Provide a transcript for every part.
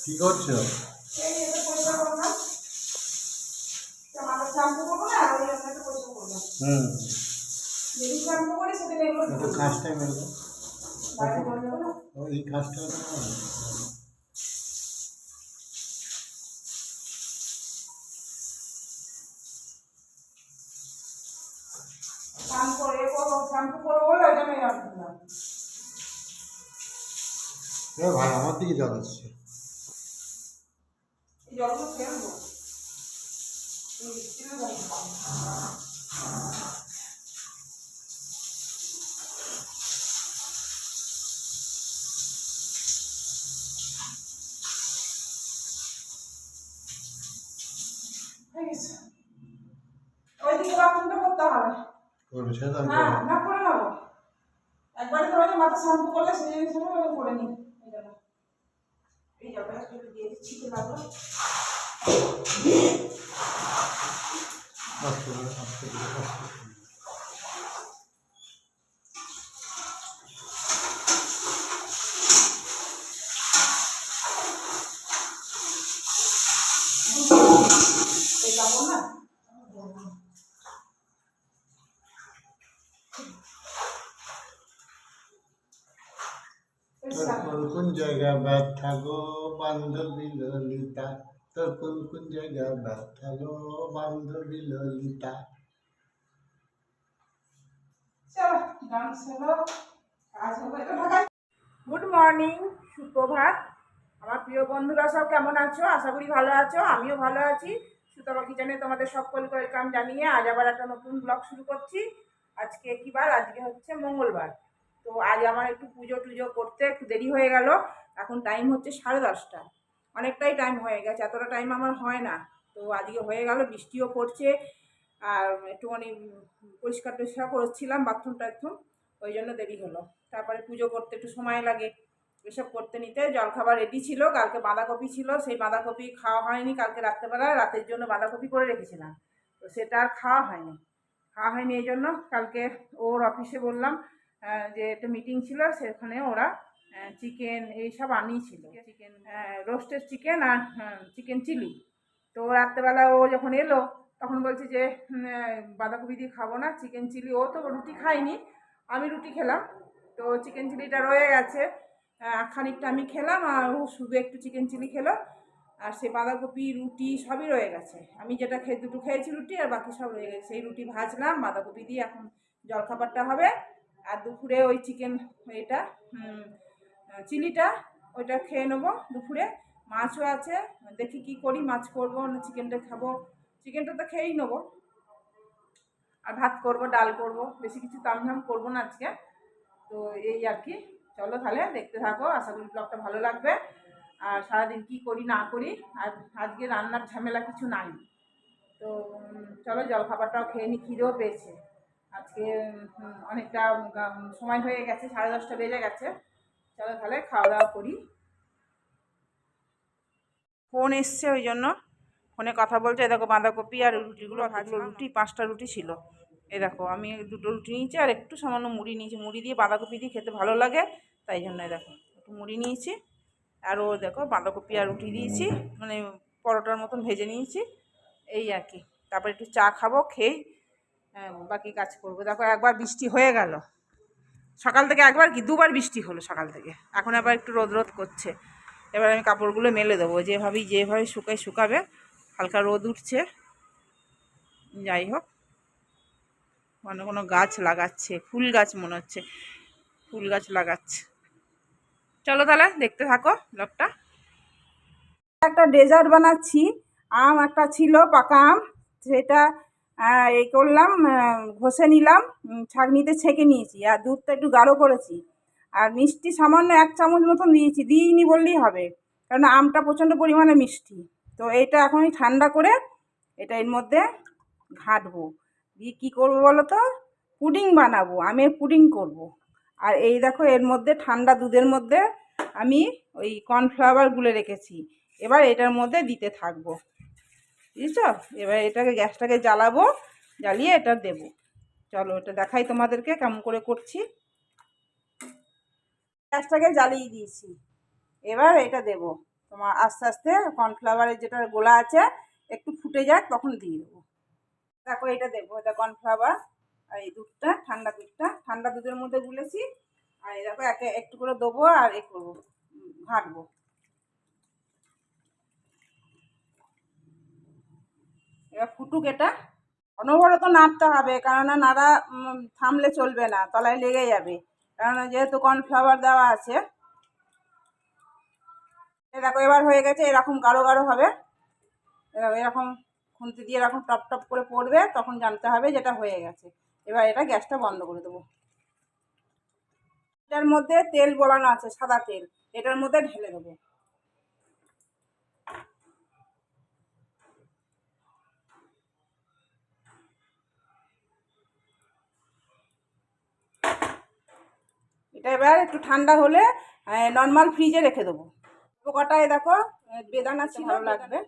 কি করছো? এই এটা পরিষ্কার করলাম, আমার শ্যাম্পু করবো না, ওই জন্য একটু পরিষ্কার করলাম। যদি শ্যাম্পু করি সেদিন এগুলো একটু খাসটাই মেলবো। বাইরে জল যাবে না। এই খাসটা শ্যাম্পু করবো বলে ওই জন্য জল দিলাম। ভাই আমার দিকে জল আসছে। এই জলগুলো ফেলবো। এই স্টিলের জল। ওইদিকে বাথরুমটা করতে হবে। করবে সেটা আমি হ্যাঁ, করবো। না করে নেবো। একবারে তো ওই মাথা শ্যাম্পু করলে সেই জিনিসগুলো আমি করে নিই। এই জন্য এই জলটা একটু দিয়ে দিচ্ছি, কি লাগলো। আস্তে করে, আস্তে করে, আস্তে করে। এই কাপড় না তোর কোন কোন জায়গা ব্যথা গো বান্ধবী ললিতা, তোর কোন কোন জায়গা ব্যথা গো বান্ধবী ললিতা। চলো ডান্স হলো, কাজ হলো, এটা ঢাকাই। গুড মর্নিং, সুপ্রভাত। আমার প্রিয় বন্ধুরা সব কেমন আছো? আশা করি ভালো আছো, আমিও ভালো আছি। সুতপা কিচেনে তোমাদের সকলকে ওয়েলকাম জানিয়ে আজ আবার একটা নতুন ব্লগ শুরু করছি। আজকে কি বার? আজকে হচ্ছে মঙ্গলবার। তো আজ আমার একটু পুজো টুজো করতে একটু দেরি হয়ে গেল। এখন টাইম হচ্ছে 10:30। অনেকটাই টাইম হয়ে গেছে, এতটা টাইম আমার হয় না। তো আজকে হয়ে গেল, বৃষ্টিও পড়ছে। আর একটুখানি পরিষ্কার টরিষ্কার করছিলাম বাথরুম টাথরুম, ওই জন্য দেরি হলো। তারপরে পুজো করতে একটু সময় লাগে, এসব করতে নিতে। জলখাবার রেডি ছিল, কালকে বাঁধাকপি ছিল, সেই বাঁধাকপি খাওয়া হয়নি। কালকে রাত্রেবেলা রাতের জন্য বাঁধাকপি করে রেখেছিলাম, তো সেটা আর খাওয়া হয়নি এই জন্য কালকে ওর অফিসে বললাম যে একটা মিটিং ছিল, সেখানে ওরা চিকেন এইসব আনিয়েছিল, চিকেন রোস্টেড চিকেন আর চিকেন চিলি। তো রাত্রেবেলা ও যখন এলো তখন বলছে যে বাঁধাকপি দিয়ে খাবো না, চিকেন চিলি। ও তো রুটি খায়নি, আমি রুটি খেলাম। তো চিকেন চিলিটা রয়ে গেছে, খানিকটা আমি খেলাম আর ও শুধু একটু চিকেন চিলি খেলো। আর সে বাঁধাকপি রুটি সবই রয়ে গেছে। আমি যেটা দুটো খেয়েছি রুটি, আর বাকি সব রয়ে গেছে। সেই রুটি ভাজলাম বাঁধাকপি দিয়ে, এখন জলখাবারটা হবে। আর দুপুরে ওই চিকেন এটা চিলিটা ওইটা খেয়ে নেবো দুপুরে। মাছও আছে, দেখি কি করি, মাছ করবো না চিকেনটা খাবো। চিকেনটা তো খেয়েই নেবো। আর ভাত করবো, ডাল করবো, বেশি কিছু তামঝাম করবো না আজকে। তো এই আর কি। চলো তাহলে দেখতে থাকো, আশা করি ব্লগটা ভালো লাগবে। আর সারাদিন কি করি না করি, আর আজকে রান্নার ঝামেলা কিছু নাই। তো চলো জলখাবারটাও খেয়ে নি, খিদেও পেয়েছে আজকে। অনেকটা সময় হয়ে গেছে, 10:30 বেজে গেছে। চলো তাহলে খাওয়া দাওয়া করি। ফোন এসছে ওই জন্য ফোনে কথা বলছে। এ দেখো বাঁধাকপি আর রুটিগুলো ভাজলো, রুটি 5টা রুটি ছিল। এ দেখো আমি 2টো রুটি নিয়েছি আর একটু সামান্য মুড়ি নিয়েছি। মুড়ি দিয়ে বাঁধাকপি দিয়ে খেতে ভালো লাগে, তাই জন্য দেখো একটু মুড়ি নিয়েছি। আর ও দেখো বাঁধাকপি আর রুটি দিয়েছি, মানে পরোটার মতন ভেজে নিয়েছি, এই আর কি। তারপর একটু চা খাবো, খেয়েই বাকি কাজ করবো। দেখো একবার বৃষ্টি হয়ে গেল সকাল থেকে, একবার কি দুবার বৃষ্টি হলো সকাল থেকে। এখন আবার একটু রোদ রোদ করছে। এবার আমি কাপড়গুলো মেলে দেবো, যেভাবে শুকাবে। হালকা রোদ উঠছে। যাই হোক, কোনো গাছ লাগাচ্ছে, ফুল গাছ মনে হচ্ছে, ফুল গাছ লাগাচ্ছে। চলো তাহলে দেখতে থাকো ব্লগটা। একটা ডেজার্ট বানাচ্ছি। আম একটা ছিল পাকা আম, সেটা এই করলাম, ঘষে নিলাম, ছাঁকনিতে ছেঁকে নিয়েছি। আর দুধটা একটু গাঢ় করেছি। আর মিষ্টি সামান্য 1 চামচ মতন দিইনি বললেই হবে, কারণ আমটা প্রচণ্ড পরিমাণে মিষ্টি। তো এইটা এখনই ঠান্ডা করে এটা এর মধ্যে ঘাঁটবো, দিয়ে কী করবো বলো তো, পুডিং বানাবো, আমের পুডিং করব। আর এই দেখো এর মধ্যে ঠান্ডা দুধের মধ্যে আমি ওই কর্নফ্লাওয়ার গুলে রেখেছি। এবার এটার মধ্যে দিতে থাকবো, বুঝছো? এবার এটাকে গ্যাসটাকে জ্বালাবো, জ্বালিয়ে এটা দেবো। চলো এটা দেখাই তোমাদেরকে কেমন করে করছি। গ্যাসটাকে জ্বালিয়ে দিয়েছি, এবার এটা দেবো। তোমার আস্তে আস্তে কর্নফ্লাওয়ারের যেটা গোলা আছে একটু ফুটে যাক তখন দিয়ে দেবো। দেখো এটা দেবো, এটা কর্নফ্লাওয়ার আর এই দুধটা ঠান্ডা দুধের মধ্যে গুলেছি। আর এই দেখো একটু করে দেবো আর করবো, ঘাঁটবো। এবার ফুটুক, এটা অনবরত নাড়তে হবে, কেননা নাড়া থামলে চলবে না, তলায় লেগে যাবে, কেননা যেহেতু কর্নফ্লাওয়ার দেওয়া আছে। দেখো এবার হয়ে গেছে, এরকম গাঢ় গাঢ় হবে, এরকম খুন্তি দিয়ে এরকম টপ টপ করে পড়বে, তখন জানতে হবে যেটা হয়ে গেছে। এবার এটা গ্যাসটা বন্ধ করে দেবো। এটার মধ্যে তেল গলানো আছে, সাদা তেল, এটার মধ্যে ঢেলে দেবো। এটা এবার একটু ঠান্ডা হলে নর্মাল ফ্রিজে রেখে দেবো। পোকাটায় দেখো বেদানা ছিল, ভালো লাগবে।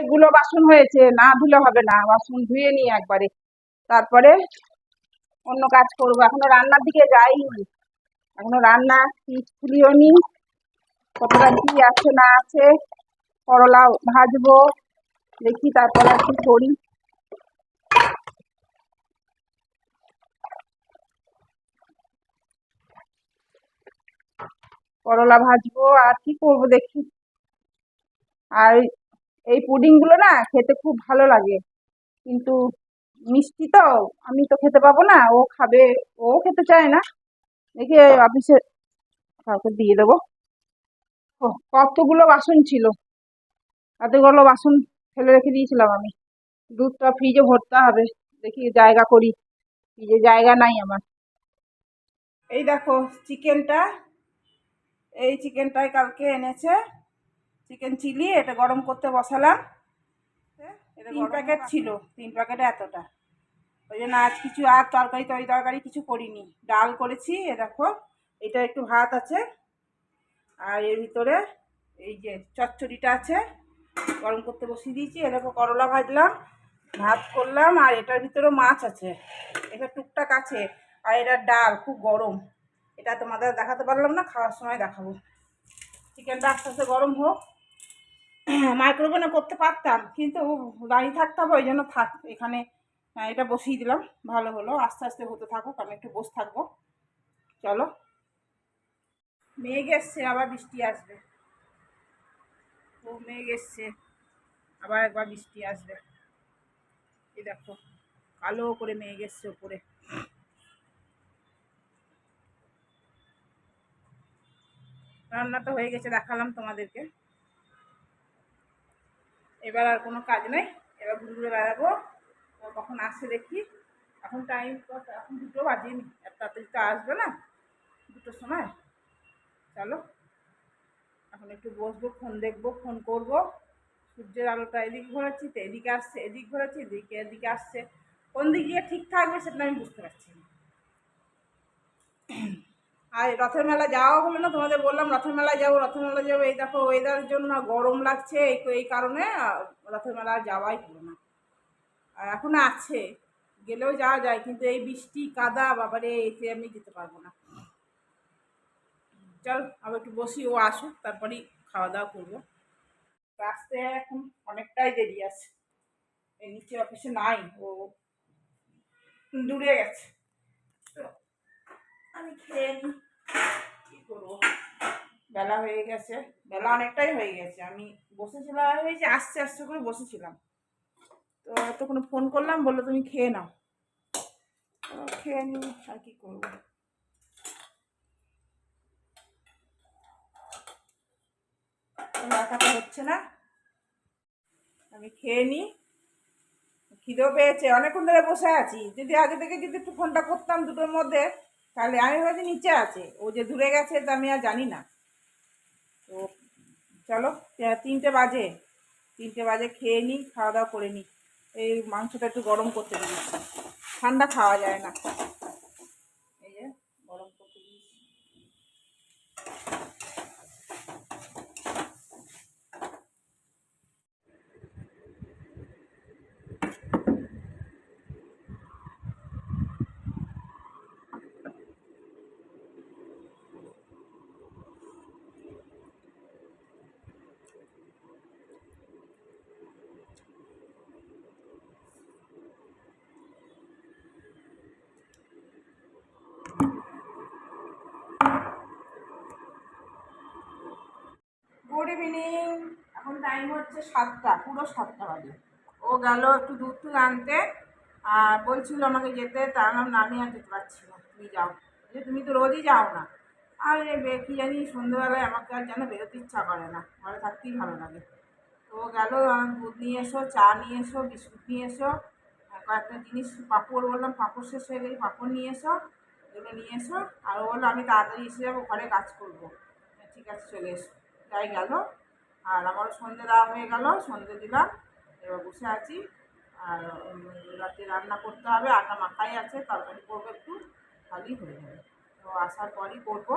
এগুলো বাসন হয়েছে, না ধুলে হবে না, বাসন ধুয়ে নিই একবারে, তারপরে অন্য কাজ করবো। এখনো রান্নার দিকে যাইনি, এখনো রান্না খুলিও নি, কতটা কি আছে না আছে। করলা ভাজবো, দেখি তারপরে একটু করি। করলা ভাজবো আর কি করবো দেখি। আর এই পুডিং গুলো না খেতে খুব ভালো লাগে, কিন্তু মিষ্টি তো আমি তো খেতে পাবো না, ও খাবে, ও খেতে চায় না। দেখি অফিসে কাউকে দিয়ে দেবো। কতগুলো বাসন ছিল, এতগুলো বাসন ফেলে রেখে দিয়েছিলাম আমি। দুধটা ফ্রিজে ভরতে হবে, দেখি জায়গা করি, ফ্রিজে জায়গা নাই আমার। এই দেখো চিকেনটা, এই চিকেনটাই কালকে এনেছে, চিকেন চিলি, এটা গরম করতে বসালাম। 3 প্যাকেট ছিল, 3 প্যাকেটে এতটা, ওই জন্য আজ কিছু আর তরকারি কিছু করিনি, ডাল করেছি। এ দেখো এটা একটু ভাত আছে, আর এর ভিতরে এই যে চচ্চড়িটা আছে, গরম করতে বসিয়ে দিয়েছি। এ দেখো করলা ভাজলাম, ভাত করলাম, আর এটার ভিতরে মাছ আছে, এটা টুকটাক আছে। আর এটার ডাল খুব গরম, এটা তোমাদের দেখাতে পারলাম না, খাওয়ার সময় দেখাবো। চিকেনটা আস্তে আস্তে গরম হোক, মাইক্রোওভেনে করতে পারতাম, কিন্তু দাঁড়িয়ে থাকতে হবে, ওই জন্য থাক এখানে। এটা বসিয়ে দিলাম, ভালো হলো, আস্তে আস্তে হতে থাকুক, আমি একটু বসে থাকবো। চলো, মেঘ এসছে, আবার বৃষ্টি আসবে, ও মেঘ এসছে, আবার একবার বৃষ্টি আসবে। এই দেখো কালো করে মেঘ এসছে উপরে। রান্না তো হয়ে গেছে, দেখালাম তোমাদেরকে। এবার আর কোনো কাজ নেই, এবার ঘুরে ঘুরে বেড়াবো, কখন আসছে দেখি। এখন টাইম এখন 2টো বাজেনি, এত তাড়াতাড়ি তো আসবে না, 2টোর সময়। চলো এখন একটু বসবো, ফোন দেখবো, ফোন করবো। সূর্যের আলোটা এদিক ঘোরাচ্ছি তো এদিকে আসছে, এদিক ঘোরাচ্ছি এদিকে আসছে, কোন দিক দিয়ে ঠিক থাকবে সেটা আমি বুঝতে পারছি না। আর রথের মেলা যাওয়া হলো না, তোমাদের বললাম রথের মেলায় যাবো, এই দেখো ওয়েদারের জন্য গরম লাগছে, এই কারণে রথের মেলা যাওয়াই হলো না। আর এখন আছে, গেলেও যাওয়া যায়, কিন্তু এই বৃষ্টি কাদা বাবারে, এতে আমি যেতে পারবো না। চল আবার একটু বসি, ও আসুক তারপরেই খাওয়া দাওয়া করবো। আসতে এখন অনেকটাই দেরি আছে, এই নিচে অফিসে নাই, ও দূরে গেছে, তো আমি খেয়ে নিই, কী করবো, বেলা হয়ে গেছে, বেলা অনেকটাই হয়ে গেছে। আমি বসেছিলাম, হয়েছে আস্তে আস্তে করে বসেছিলাম, তো এতক্ষণ ফোন করলাম, বললো তুমি খেয়ে নাও, খেয়ে নিই, আর কি করবো। দেখাতে হচ্ছে না, আমি খেয়ে নিই, খিদেও পেয়েছে, অনেকক্ষণ ধরে বসে আছি। যদি আগে থেকে যদি একটু ফোনটা করতাম 2টোর মধ্যে, তাহলে আমি ভাবছি নিচে আছে, ও যে দূরে গেছে তা আমি আর জানি না। তো চলো 3টে বাজে, 3টে বাজে খেয়ে নিই, খাওয়া দাওয়া করে নিই। এই মাংসটা একটু গরম করতে দিয়েছি, ঠান্ডা খাওয়া যায় না, এই যে গরম করতে দিয়েছি। হচ্ছে 7টা, পুরো 7টা বাজে। ও গেল একটু দুধ টুধ আনতে, আর বলছিল আমাকে যেতে, তার নাম না, আমি আর যেতে পারছি না, তুমি যাও, যে তুমি তো রোজই যাও না। আর কী জানি সন্ধ্যেবেলায় আমাকে আর যেন বেরোতে ইচ্ছা করে না, ঘরে থাকতেই ভালো লাগে। তো গেল, দুধ নিয়ে এসো, চা নিয়ে এসো, বিস্কুট নিয়ে এসো, আর কয়েকটা জিনিস, পাঁপড় বললাম পাঁপড় শেষ হয়ে গেছে, পাঁপড় নিয়ে এসো, এগুলো নিয়ে এসো। আর ও বললো আমি তাড়াতাড়ি এসে যাবো, ঘরে কাজ করবো। ঠিক আছে চলে এসো। তাই গেল। আর আমারও সন্ধে দেওয়া হয়ে গেল, সন্ধে দিলাম, এবার বসে আছি। আর রাতে রান্না করতে হবে, আটা মাখাই আছে, তরকারি করবো একটু, খালি হয়ে যাবে। তো আসার পরই করবো।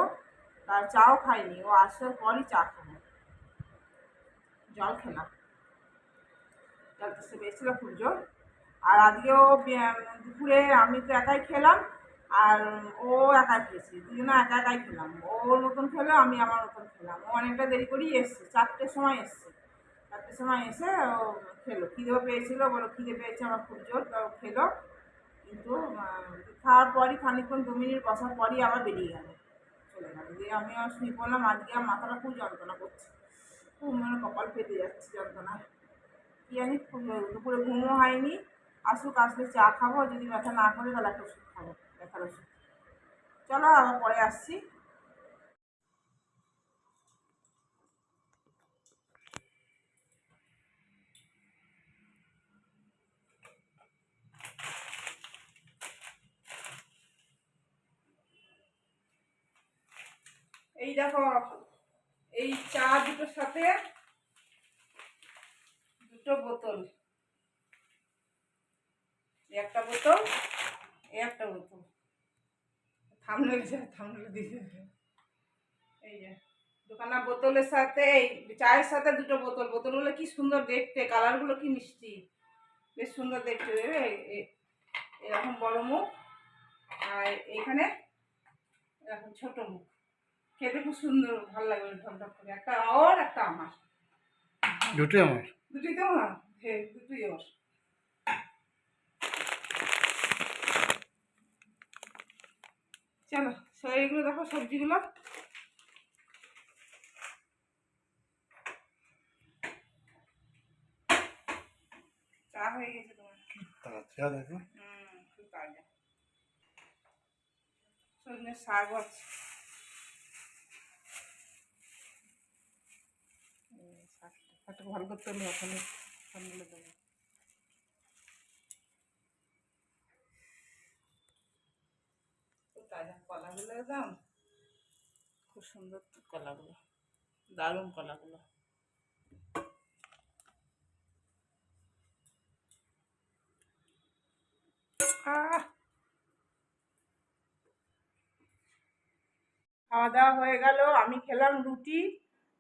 তার চাও খাইনি, ও আসার পরই চা খাবো। জল খেলাম, জল তো এসেছিল খুব জোর। আর আজকেও দুপুরে আমি তো একাই খেলাম, আর ও একাই খেয়েছি, দুজনে একা একাই খেলাম। ও ওর মতন খেলো, আমি আমার মতন খেলাম। ও অনেকটা দেরি করেই এসছে, 4টের সময় এসছে। 4টের সময় এসে ও খেলো, খিদেও পেয়েছিলো, বলো খিদে পেয়েছে আমার খুব জোর, তা ও খেলো। কিন্তু খাওয়ার পরই খানিকক্ষণ 2 মিনিট বসার পরই আবার বেরিয়ে গেল, চলে গেল। দিয়ে আমি আর শুয়ে পড়লাম। আজকে আমার মাথাটা খুব যন্ত্রণা করছে, খুব মানে কপাল ফেটে যাচ্ছে যন্ত্রণায়। কি জানি, দুপুরে ঘুমও হয়নি। আসুক, আসলে চা খাবো, যদি ব্যথা না করে তাহলে একটা ওষুধ খাবো, ব্যথার ওষুধ। চলো আবার পরে আসছি। এই দেখো, এই চা দুটোর সাথে দুটো বোতল, একটা বোতল, একটা বোতল, থামলে দিয়ে, এই যে দোকানা বোতলের সাথে, এই চায়ের সাথে দুটো বোতল। বোতলগুলো কি সুন্দর দেখতে, কালারগুলো কি মিষ্টি, বেশ সুন্দর দেখতে দেবে। এরকম বড় মুখ, আর এইখানে এরকম ছোট মুখ, খেতে খুব সুন্দর, ভালো লাগবে ঢকঢক করে। একটা ওর, একটা আমার, দুটোই আমার। দুটোই তো আমার, হ্যাঁ দুটোই ওর। চলো এইগুলো দেখো, সবজিগুলো। চা হয়ে গেছে তোমার? তাজা দেখো। খুব তাজা। সজনের শাকও আছে, শাকটা ভালো করতে হলে ওখানে সামনে দেবো। খুব তাজা কলাগুলো, দাম খুব সুন্দর কলাগুলো, দারুণ কলাগুলো। খাওয়া দাওয়া হয়ে গেল, আমি খেলাম রুটি,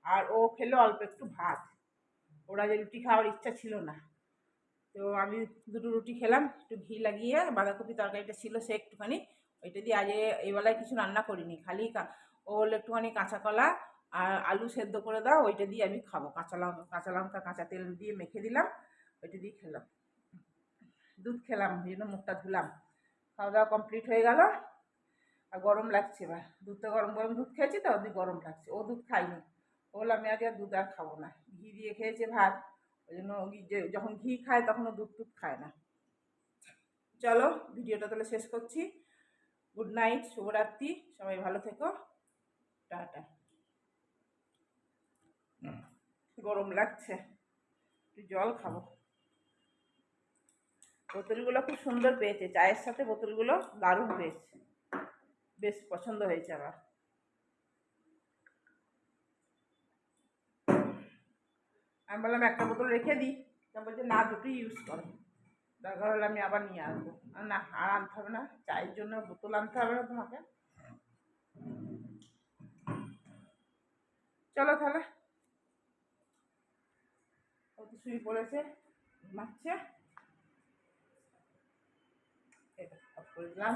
আর ও খেলো অল্প একটু ভাত। ওরা যে রুটি খাওয়ার ইচ্ছা ছিল না, তো আমি দুটো রুটি খেলাম, একটু ঘি লাগিয়ে। বাঁধাকপি তরকারিটা ছিল সে একটুখানি, ওইটা দিয়ে আজ এই বেলায় কিছু রান্না করিনি, খালি ও হলো একটুখানি কাঁচা কলা আর আলু সেদ্ধ করে দাও, ওইটা দিয়ে আমি খাবো। কাঁচা লঙ্কা কাঁচা তেল দিয়ে মেখে দিলাম, ওইটা দিয়ে খেলাম। দুধ খেলাম, এই জন্য মুখটা ধুলাম। খাওয়া দাওয়া কমপ্লিট হয়ে গেল। আর গরম লাগছে, এবার দুধটা গরম গরম দুধ খেয়েছি তো, ওদিকে গরম লাগছে। ও দুধ খাইনি, ও বললো আমি আজকে আর দুধ আর খাবো না, ঘি দিয়ে খেয়েছে ভাত, ওই জন্য যখন ঘি খায় তখন ও দুধ টুধ খায় না। চলো ভিডিওটা তাহলে শেষ করছি। গুড নাইট, শুভরাত্রি, সবাই ভালো থেকো, টাটা। গরম লাগছে, একটু জল খাবো। বোতলগুলো খুব সুন্দর পেয়েছে, চায়ের সাথে বোতলগুলো দারুণ পেয়েছে, বেশ পছন্দ হয়েছে আমার। আমি বললাম একটা বোতল রেখে দিই, তা বলছে না, দুটোই ইউজ করো, দরকার হলে আমি আবার নিয়ে আসবো। না, আর আনতে হবে না, চায়ের জন্য বোতল আনতে হবে না তোমাকে। চলো তাহলে, ও তো শুয়ে পড়েছে, ঘুমাচ্ছে, এটা অফ করে দিলাম।